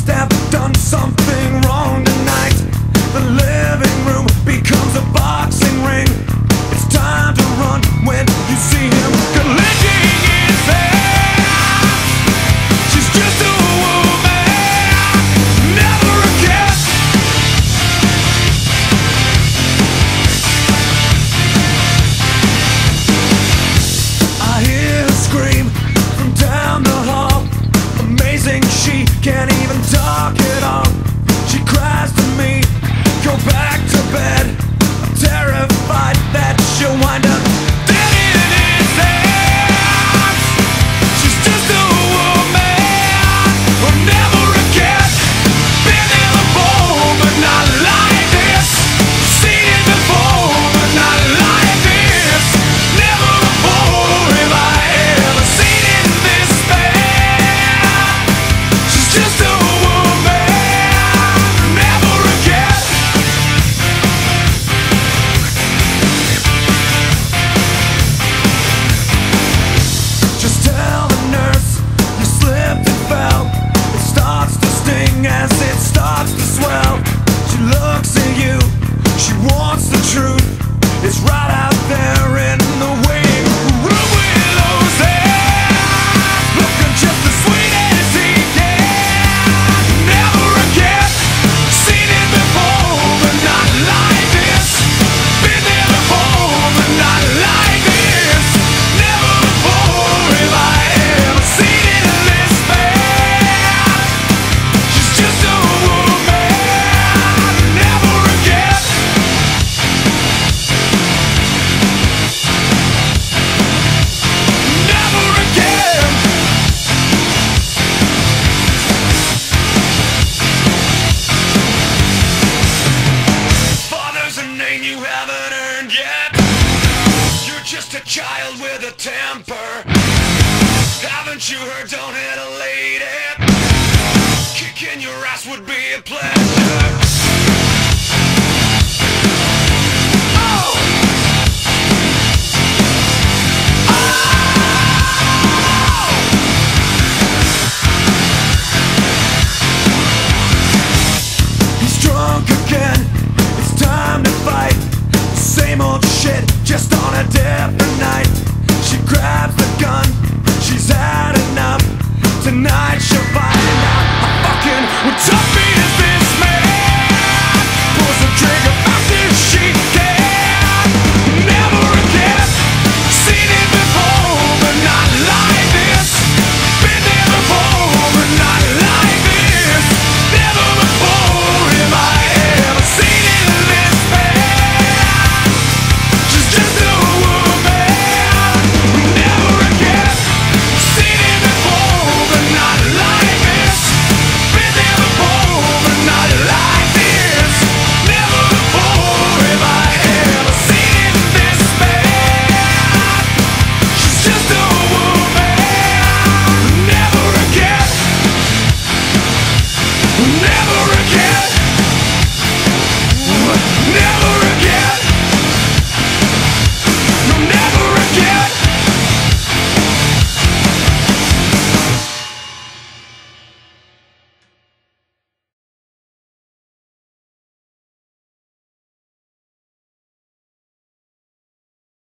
must have done something wrong tonight. The living room becomes a boxing ring. It's time to run when you see him collecting his hands. She's just a woman, never a cat. I hear her scream from down the hall. Amazing, she can't even talk at all. She cries to me, go back to bed. I'm terrified that she'll wind up dead in his hands. She's just a woman, or never a cat. Been there before, but not like this. Seen it before, but not like this. Never before have I ever seen it this bad. She's just a woman, never a cat. Just tell the nurse you slipped and fell. It starts to sting as it starts to swell. She looks at you, she wants the truth. It's right out there in the waiting room. Willow's hands, looking just as sweet as he can. Never a cat, seen it before, but not like this. Been there before, but not like this. Never before have I ever seen it this bad. She's just a woman, never a cat. Never again. Father's a name you haven't earned yet. You're just a child with a temper. Haven't you heard?